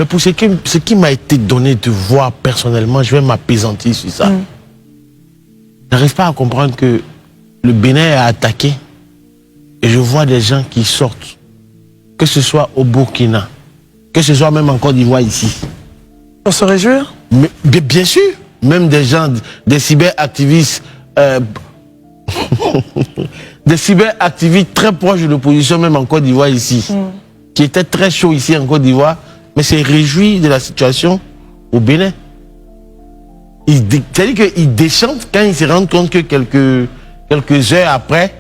Mais pour ce qui m'a été donné de voir personnellement, je vais m'apaisantir sur ça. Je n'arrive pas à comprendre que le Bénin est attaqué et je vois des gens qui sortent, que ce soit au Burkina, que ce soit même en Côte d'Ivoire ici. Pour se réjouir? Mais, bien sûr, même des gens, des cyberactivistes, des cyberactivistes très proches de l'opposition, même en Côte d'Ivoire ici, qui étaient très chauds ici en Côte d'Ivoire, mais s'est réjoui de la situation au Bénin. C'est-à-dire qu'ils déchantent quand ils se rendent compte que quelques heures après,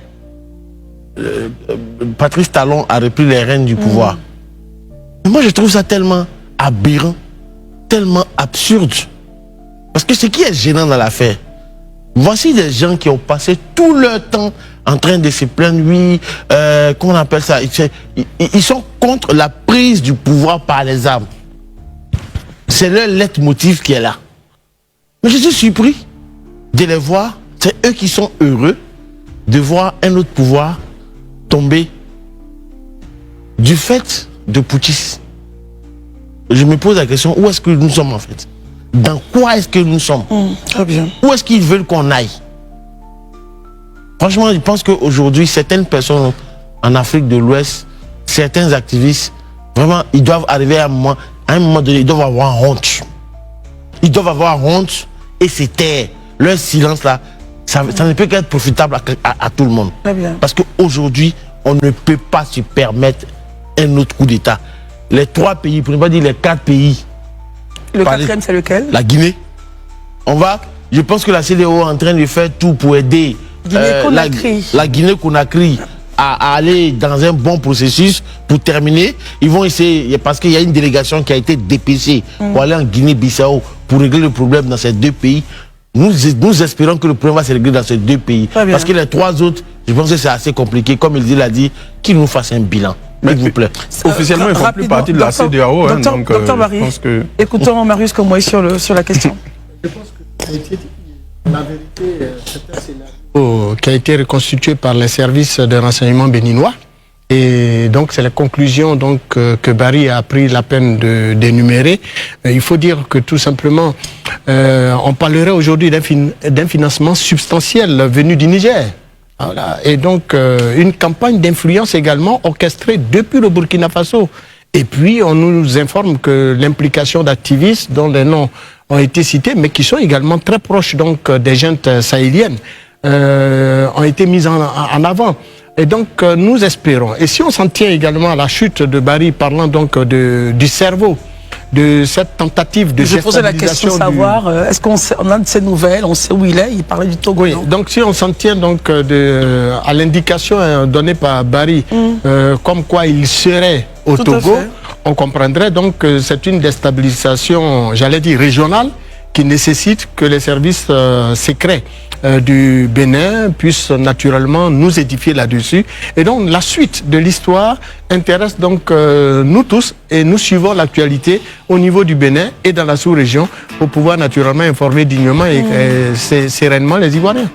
Patrice Talon a repris les rênes du pouvoir. Mais moi, je trouve ça tellement aberrant, tellement absurde. Parce que ce qui est gênant dans l'affaire, voici des gens qui ont passé tout leur temps en train de se plaindre, oui, qu'on appelle ça, ils sont contre la prise du pouvoir par les armes. C'est leur leitmotiv qui est là. Mais je suis surpris de les voir, c'est eux qui sont heureux de voir un autre pouvoir tomber du fait de Poutis. Je me pose la question, où est-ce que nous sommes en fait? Dans quoi est-ce que nous sommes? Très bien. Où est-ce qu'ils veulent qu'on aille? Franchement, je pense qu'aujourd'hui, certaines personnes en Afrique de l'Ouest, certains activistes, vraiment, ils doivent arriver à un moment donné, ils doivent avoir honte. Ils doivent avoir honte et se taire. Leur silence là, ça ne peut qu'être profitable à tout le monde. Très bien. Parce qu'aujourd'hui, on ne peut pas se permettre un autre coup d'État. Les 3 pays, pour ne pas dire les 4 pays. Le 4e, c'est lequel? La Guinée. Je pense que la CEDEAO est en train de faire tout pour aider la Guinée-Conakry à aller dans un bon processus pour terminer. Ils vont essayer, parce qu'il y a une délégation qui a été dépêchée pour aller en Guinée-Bissau pour régler le problème dans ces 2 pays. Nous espérons que le problème va se régler dans ces 2 pays. Parce que les 3 autres, je pense que c'est assez compliqué. Comme il l'a dit, qu'ils nous fassent un bilan. S'il vous plaît. Officiellement, ils ne font plus partie de la CEDEAO. Docteur Barry, écoutons Marius Comoy sur la question. Je pense que ça a été dit. La vérité, c'est un scénario qui a été reconstitué par les services de renseignement béninois. Et donc, c'est la conclusion donc, que Barry a pris la peine d'énumérer. Il faut dire que tout simplement, on parlerait aujourd'hui d'un financement substantiel venu du Niger. Voilà. Et donc, une campagne d'influence également orchestrée depuis le Burkina Faso. Et puis, on nous informe que l'implication d'activistes dont les noms ont été cités, mais qui sont également très proches donc, des juntes sahéliennes, ont été mises en avant. Et donc, nous espérons, et si on s'en tient également à la chute de Barry, parlant donc du cerveau, de cette tentative de déstabilisation. Je posais la question de savoir, est-ce qu'on a de ces nouvelles, on sait où il est, il parlait du Togo. Oui, donc si on s'en tient donc à l'indication donnée par Barry, comme quoi il serait au Togo, on comprendrait donc que c'est une déstabilisation, j'allais dire régionale, qui nécessite que les services secrets du Bénin puissent naturellement nous édifier là-dessus. Et donc la suite de l'histoire intéresse donc nous tous et nous suivons l'actualité au niveau du Bénin et dans la sous-région pour pouvoir naturellement informer dignement et sereinement les Ivoiriens.